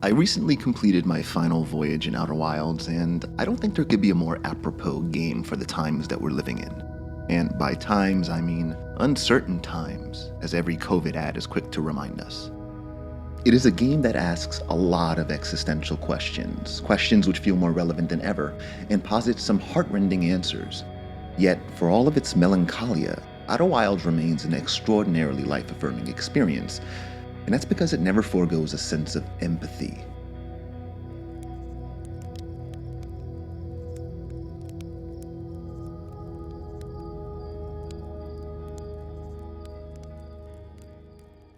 I recently completed my final voyage in Outer Wilds, and I don't think there could be a more apropos game for the times that we're living in. And by times, I mean uncertain times, as every COVID ad is quick to remind us. It is a game that asks a lot of existential questions which feel more relevant than ever, and posits some heartrending answers. Yet, for all of its melancholia, Outer Wilds remains an extraordinarily life-affirming experience, and that's because it never forgoes a sense of empathy.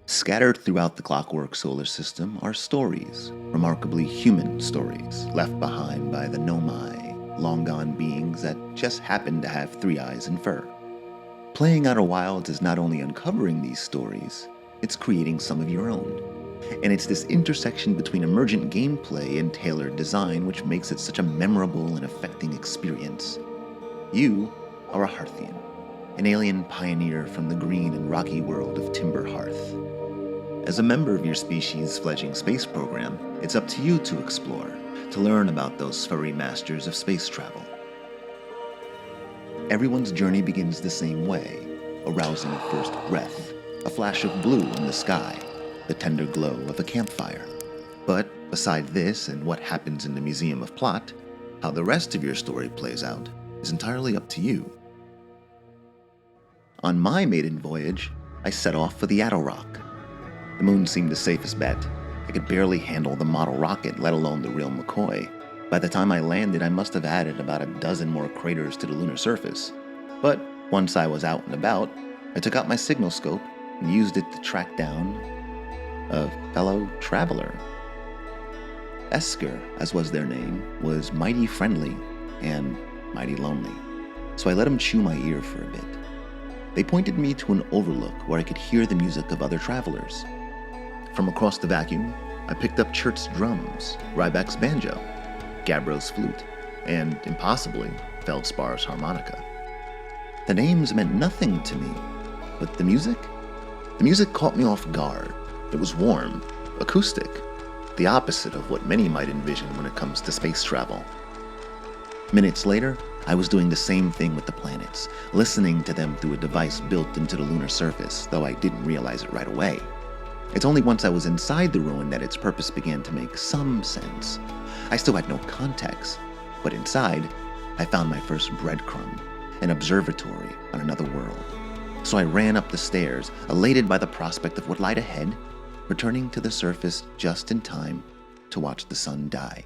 Scattered throughout the clockwork solar system are stories, remarkably human stories, left behind by the Nomai, long-gone beings that just happen to have 3 eyes and fur. Playing Outer Wilds is not only uncovering these stories, it's creating some of your own. And it's this intersection between emergent gameplay and tailored design which makes it such a memorable and affecting experience. You are a Hearthian, an alien pioneer from the green and rocky world of Timber Hearth. As a member of your species' fledgling space program, it's up to you to explore, to learn about those furry masters of space travel. Everyone's journey begins the same way, a rousing first breath, a flash of blue in the sky, the tender glow of a campfire. But beside this and what happens in the Museum of Plot, how the rest of your story plays out is entirely up to you. On my maiden voyage, I set off for the Rock. The moon seemed the safest bet. I could barely handle the model rocket, let alone the real McCoy. By the time I landed, I must have added about a dozen more craters to the lunar surface. But once I was out and about, I took out my signal scope and used it to track down a fellow traveler. Esker, as was their name, was mighty friendly and mighty lonely, so I let him chew my ear for a bit. They pointed me to an overlook where I could hear the music of other travelers. From across the vacuum, I picked up Chert's drums, Rybak's banjo, Gabbro's flute, and, impossibly, Feldspar's harmonica. The names meant nothing to me, but the music? The music caught me off guard. It was warm, acoustic, the opposite of what many might envision when it comes to space travel. Minutes later, I was doing the same thing with the planets, listening to them through a device built into the lunar surface, though I didn't realize it right away. It's only once I was inside the ruin that its purpose began to make some sense. I still had no context, but inside, I found my first breadcrumb, an observatory on another world. So I ran up the stairs, elated by the prospect of what lied ahead, returning to the surface just in time to watch the sun die.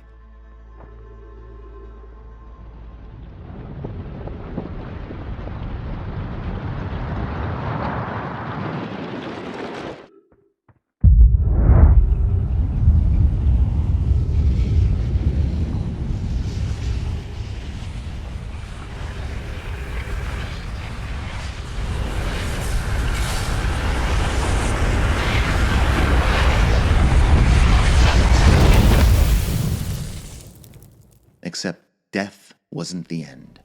Except death wasn't the end.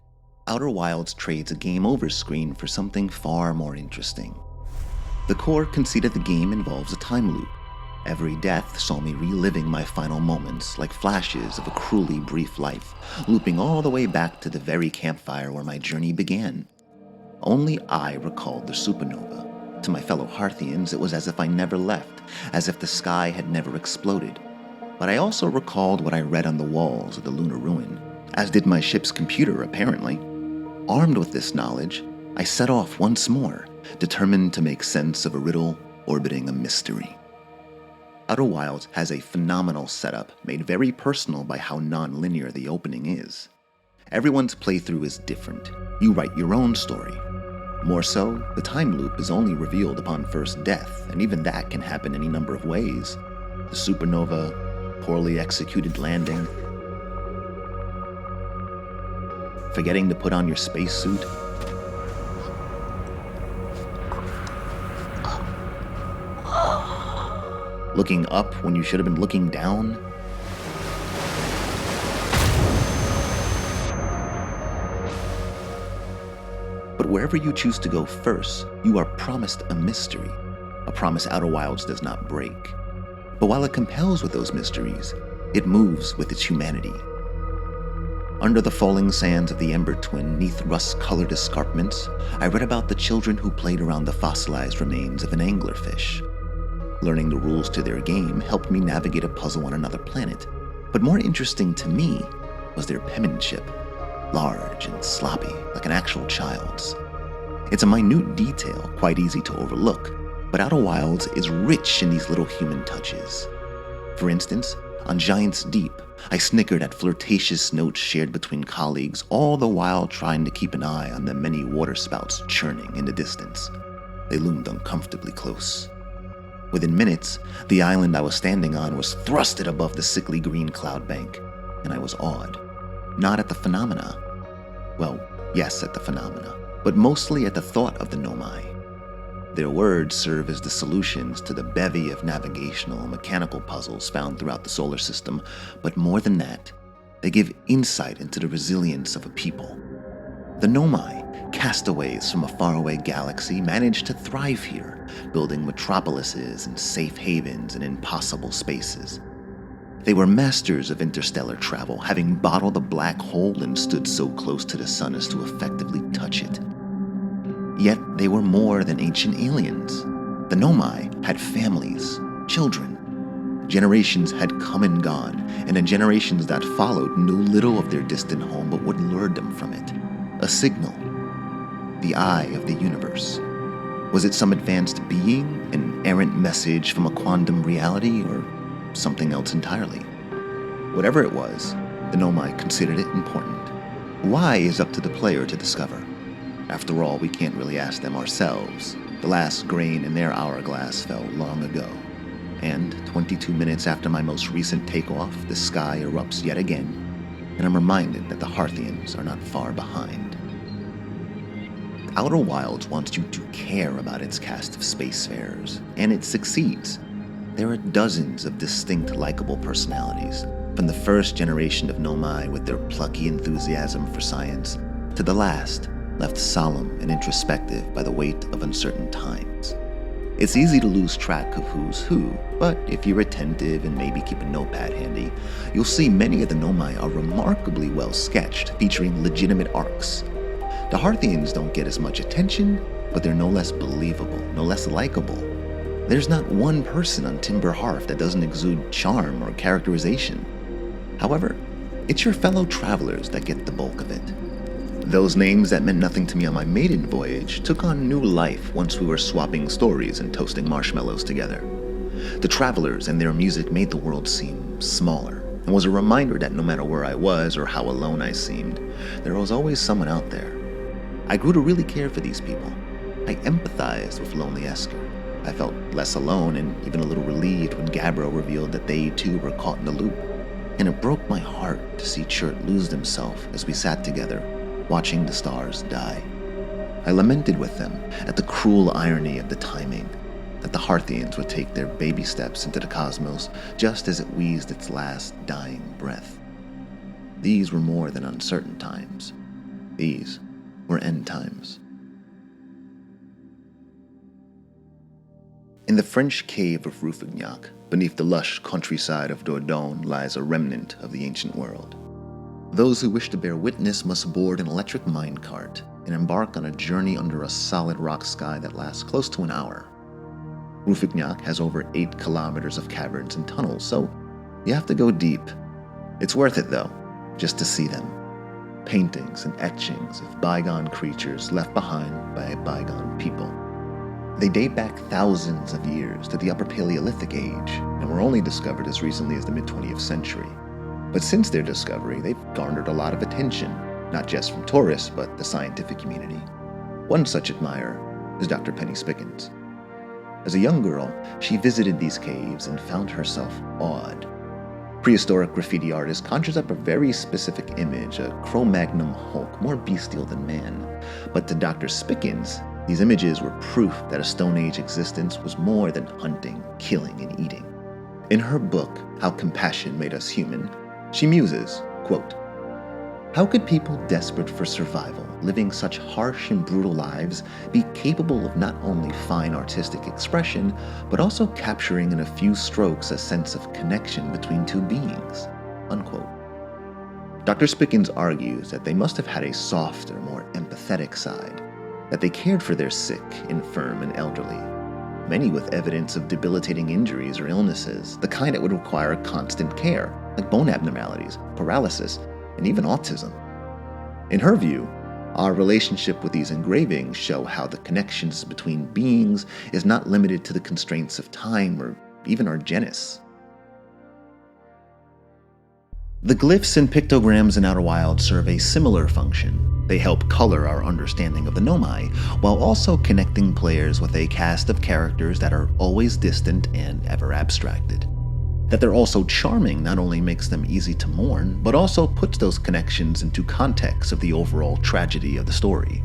Outer Wilds trades a game over screen for something far more interesting. The core conceit of the game involves a time loop. Every death saw me reliving my final moments like flashes of a cruelly brief life, looping all the way back to the very campfire where my journey began. Only I recalled the supernova. To my fellow Hearthians, it was as if I never left, as if the sky had never exploded. But I also recalled what I read on the walls of the lunar ruin, as did my ship's computer, apparently. Armed with this knowledge, I set off once more, determined to make sense of a riddle orbiting a mystery. Outer Wilds has a phenomenal setup, made very personal by how non-linear the opening is. Everyone's playthrough is different. You write your own story. More so, the time loop is only revealed upon first death, and even that can happen any number of ways. The supernova, poorly executed landing, forgetting to put on your spacesuit, looking up when you should have been looking down. But wherever you choose to go first, you are promised a mystery, a promise Outer Wilds does not break. But while it compels with those mysteries, it moves with its humanity. Under the falling sands of the Ember Twin, neath rust-colored escarpments, I read about the children who played around the fossilized remains of an anglerfish. Learning the rules to their game helped me navigate a puzzle on another planet, but more interesting to me was their penmanship, large and sloppy, like an actual child's. It's a minute detail, quite easy to overlook, but Outer Wilds is rich in these little human touches. For instance, on Giant's Deep, I snickered at flirtatious notes shared between colleagues, all the while trying to keep an eye on the many waterspouts churning in the distance. They loomed uncomfortably close. Within minutes, the island I was standing on was thrusted above the sickly green cloud bank, and I was awed. Not at the phenomena. Well, yes, at the phenomena, but mostly at the thought of the Nomai. Their words serve as the solutions to the bevy of navigational and mechanical puzzles found throughout the solar system, but more than that, they give insight into the resilience of a people. The Nomai, castaways from a faraway galaxy, managed to thrive here, building metropolises and safe havens in impossible spaces. They were masters of interstellar travel, having bottled a black hole and stood so close to the sun as to effectively touch it. Yet they were more than ancient aliens. The Nomai had families, children. Generations had come and gone, and the generations that followed knew little of their distant home but what lured them from it. A signal. The eye of the universe. Was it some advanced being, an errant message from a quantum reality, or something else entirely? Whatever it was, the Nomai considered it important. Why is up to the player to discover. After all, we can't really ask them ourselves. The last grain in their hourglass fell long ago. And 22 minutes after my most recent takeoff, the sky erupts yet again, and I'm reminded that the Hearthians are not far behind. Outer Wilds wants you to care about its cast of spacefarers, and it succeeds. There are dozens of distinct, likable personalities, from the first generation of Nomai with their plucky enthusiasm for science, to the last, left solemn and introspective by the weight of uncertain times. It's easy to lose track of who's who, but if you're attentive and maybe keep a notepad handy, you'll see many of the Nomai are remarkably well sketched, featuring legitimate arcs. The Hearthians don't get as much attention, but they're no less believable, no less likable. There's not one person on Timber Hearth that doesn't exude charm or characterization. However, it's your fellow travelers that get the bulk of it. Those names that meant nothing to me on my maiden voyage took on new life once we were swapping stories and toasting marshmallows together. The travelers and their music made the world seem smaller, and was a reminder that no matter where I was or how alone I seemed, there was always someone out there. I grew to really care for these people. I empathized with Lonely Esker. I felt less alone and even a little relieved when Gabbro revealed that they too were caught in the loop. And it broke my heart to see Chert lose himself as we sat together, watching the stars die. I lamented with them at the cruel irony of the timing, that the Hearthians would take their baby steps into the cosmos just as it wheezed its last dying breath. These were more than uncertain times. These were end times. In the French cave of Rouffignac, beneath the lush countryside of Dordogne, lies a remnant of the ancient world. Those who wish to bear witness must board an electric minecart and embark on a journey under a solid rock sky that lasts close to an hour. Rouffignac has over 8 kilometers of caverns and tunnels, so you have to go deep. It's worth it, though, just to see them. Paintings and etchings of bygone creatures left behind by a bygone people. They date back thousands of years to the Upper Paleolithic age and were only discovered as recently as the mid-20th century. But since their discovery, they've garnered a lot of attention, not just from tourists, but the scientific community. One such admirer is Dr. Penny Spickens. As a young girl, she visited these caves and found herself awed. Prehistoric graffiti artist conjures up a very specific image, a Cro-Magnon Hulk, more bestial than man. But to Dr. Spickens, these images were proof that a Stone Age existence was more than hunting, killing, and eating. In her book, How Compassion Made Us Human, she muses, quote, How could people desperate for survival, living such harsh and brutal lives, be capable of not only fine artistic expression, but also capturing in a few strokes a sense of connection between two beings? Unquote. Dr. Spickens argues that they must have had a softer, more empathetic side, that they cared for their sick, infirm, and elderly, many with evidence of debilitating injuries or illnesses, the kind that would require constant care, like bone abnormalities, paralysis, and even autism. In her view, our relationship with these engravings show how the connections between beings is not limited to the constraints of time or even our genus. The glyphs and pictograms in Outer Wilds serve a similar function. They help color our understanding of the Nomai, while also connecting players with a cast of characters that are always distant and ever abstracted. That they're also charming not only makes them easy to mourn, but also puts those connections into context of the overall tragedy of the story.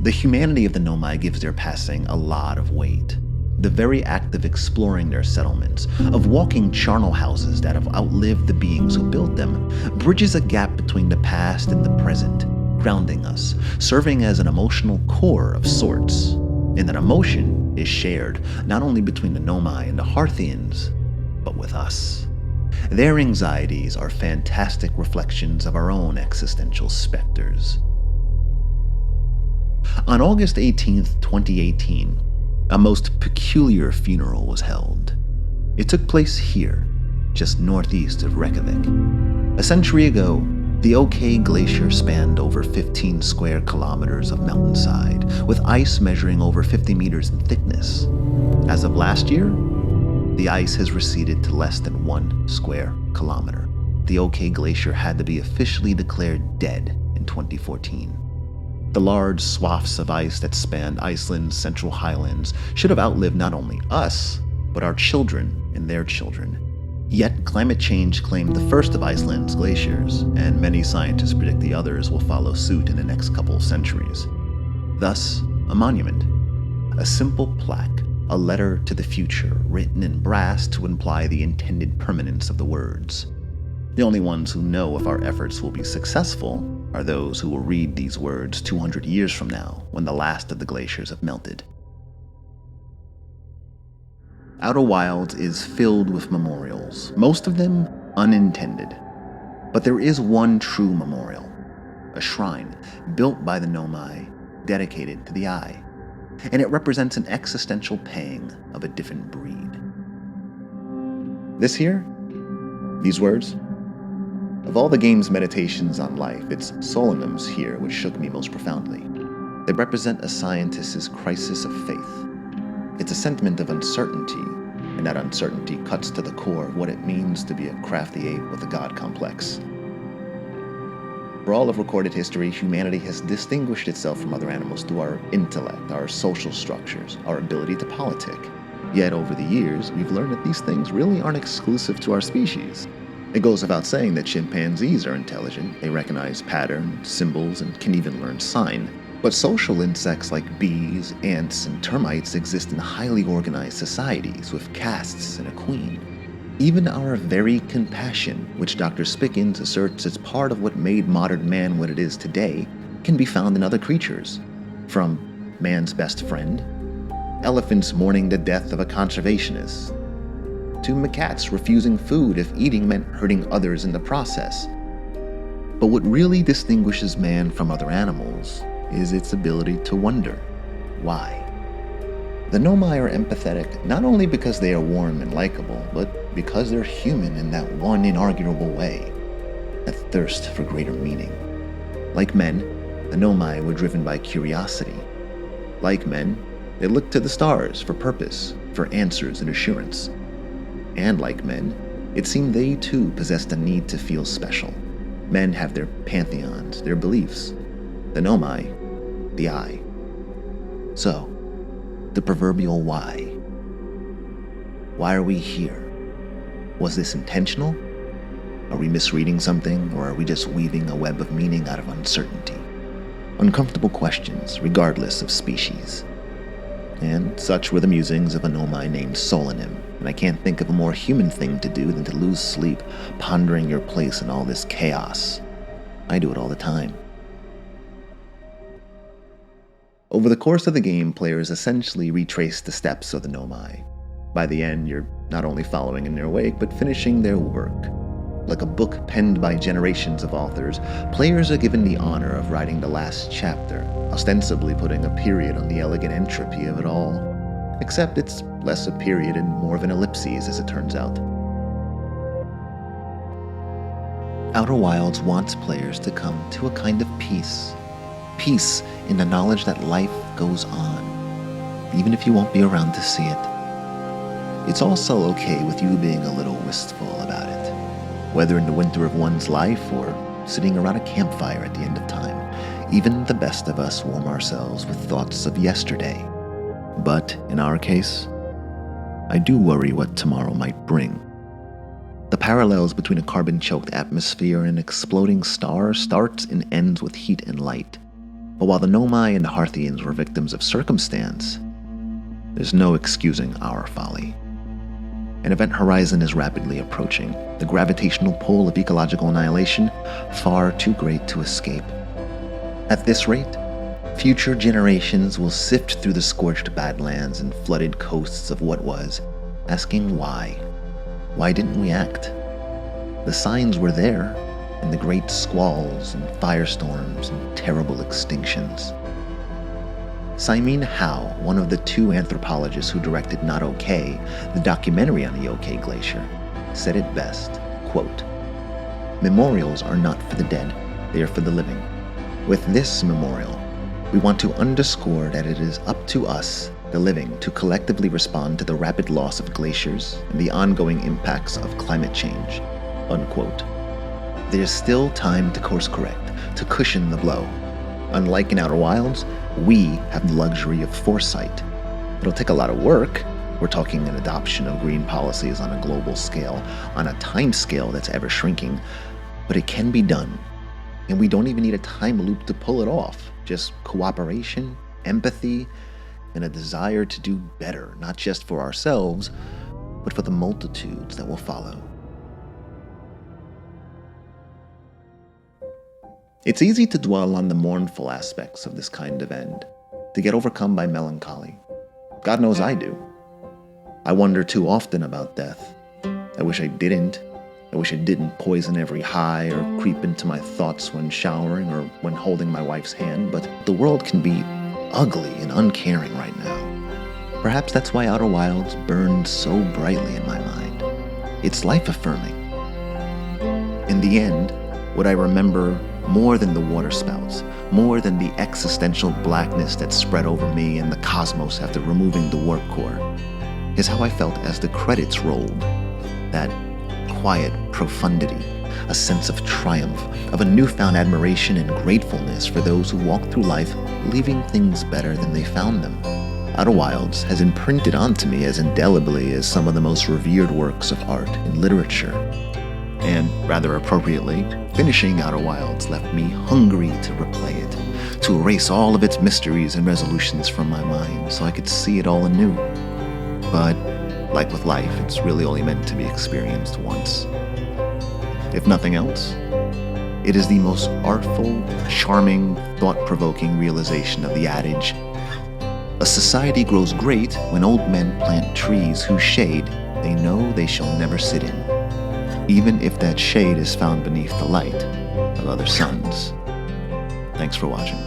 The humanity of the Nomai gives their passing a lot of weight. The very act of exploring their settlements, of walking charnel houses that have outlived the beings who built them, bridges a gap between the past and the present, grounding us, serving as an emotional core of sorts. And that emotion is shared not only between the Nomai and the Hearthians, but with us. Their anxieties are fantastic reflections of our own existential specters. On August 18th, 2018, a most peculiar funeral was held. It took place here, just northeast of Reykjavik. A century ago, the OK Glacier spanned over 15 square kilometers of mountainside, with ice measuring over 50 meters in thickness. As of last year, the ice has receded to less than 1 square kilometer. The OK Glacier had to be officially declared dead in 2014. The large swaths of ice that spanned Iceland's central highlands should have outlived not only us, but our children and their children. Yet climate change claimed the first of Iceland's glaciers, and many scientists predict the others will follow suit in the next couple of centuries. Thus, a monument, a simple plaque, a letter to the future written in brass to imply the intended permanence of the words. The only ones who know if our efforts will be successful are those who will read these words 200 years from now, when the last of the glaciers have melted. Outer Wilds is filled with memorials, most of them unintended. But there is one true memorial, a shrine built by the Nomai, dedicated to the Eye, and it represents an existential pang of a different breed. This here, these words, of all the game's meditations on life, it's Solemnum's here which shook me most profoundly. They represent a scientist's crisis of faith. It's a sentiment of uncertainty, and that uncertainty cuts to the core of what it means to be a crafty ape with a god complex. For all of recorded history, humanity has distinguished itself from other animals through our intellect, our social structures, our ability to politic. Yet over the years, we've learned that these things really aren't exclusive to our species. It goes without saying that chimpanzees are intelligent. They recognize patterns, symbols, and can even learn sign. But social insects like bees, ants, and termites exist in highly organized societies with castes and a queen. Even our very compassion, which Dr. Spickens asserts is part of what made modern man what it is today, can be found in other creatures. From man's best friend, elephants mourning the death of a conservationist, to macaques refusing food if eating meant hurting others in the process. But what really distinguishes man from other animals is its ability to wonder why. The Nomai are empathetic not only because they are warm and likable, but because they're human in that one inarguable way, a thirst for greater meaning. Like men, the Nomai were driven by curiosity. Like men, they looked to the stars for purpose, for answers and assurance. And like men, it seemed they too possessed a need to feel special. Men have their pantheons, their beliefs. The Nomai, the Eye. So, the proverbial why. Why are we here? Was this intentional? Are we misreading something, or are we just weaving a web of meaning out of uncertainty? Uncomfortable questions, regardless of species. And such were the musings of a Nomai named Solonym, and I can't think of a more human thing to do than to lose sleep pondering your place in all this chaos. I do it all the time. Over the course of the game, players essentially retrace the steps of the Nomai. By the end, you're not only following in their wake, but finishing their work. Like a book penned by generations of authors, players are given the honor of writing the last chapter, ostensibly putting a period on the elegant entropy of it all. Except it's less a period and more of an ellipses, as it turns out. Outer Wilds wants players to come to a kind of peace. Peace in the knowledge that life goes on, even if you won't be around to see it. It's also okay with you being a little wistful about it, whether in the winter of one's life or sitting around a campfire at the end of time. Even the best of us warm ourselves with thoughts of yesterday. But in our case, I do worry what tomorrow might bring. The parallels between a carbon-choked atmosphere and an exploding star starts and ends with heat and light. But while the Nomai and the Harthians were victims of circumstance, there's no excusing our folly. An event horizon is rapidly approaching, the gravitational pull of ecological annihilation far too great to escape. At this rate, future generations will sift through the scorched badlands and flooded coasts of what was, asking why. Why didn't we act? The signs were there, in the great squalls and firestorms and terrible extinctions. Simon Howe, one of the two anthropologists who directed Not Okay, the documentary on the OK Glacier, said it best, quote, "Memorials are not for the dead, they are for the living. With this memorial, we want to underscore that it is up to us, the living, to collectively respond to the rapid loss of glaciers and the ongoing impacts of climate change," unquote. There's still time to course correct, to cushion the blow. Unlike in Outer Wilds, we have the luxury of foresight. It'll take a lot of work. We're talking an adoption of green policies on a global scale, on a time scale that's ever shrinking, but it can be done. And we don't even need a time loop to pull it off. Just cooperation, empathy, and a desire to do better, not just for ourselves, but for the multitudes that will follow. It's easy to dwell on the mournful aspects of this kind of end, to get overcome by melancholy. God knows I do. I wonder too often about death. I wish I didn't. I wish it didn't poison every high or creep into my thoughts when showering or when holding my wife's hand, but the world can be ugly and uncaring right now. Perhaps that's why Outer Wilds burned so brightly in my mind. It's life-affirming. In the end, what I remember more than the waterspouts, more than the existential blackness that spread over me and the cosmos after removing the warp core, is how I felt as the credits rolled. That quiet profundity, a sense of triumph, of a newfound admiration and gratefulness for those who walk through life leaving things better than they found them. Outer Wilds has imprinted onto me as indelibly as some of the most revered works of art and literature. And, rather appropriately, finishing Outer Wilds left me hungry to replay it, to erase all of its mysteries and resolutions from my mind so I could see it all anew. But, like with life, it's really only meant to be experienced once. If nothing else, it is the most artful, charming, thought-provoking realization of the adage, "A society grows great when old men plant trees whose shade they know they shall never sit in, even if that shade is found beneath the light of other suns." Thanks for watching.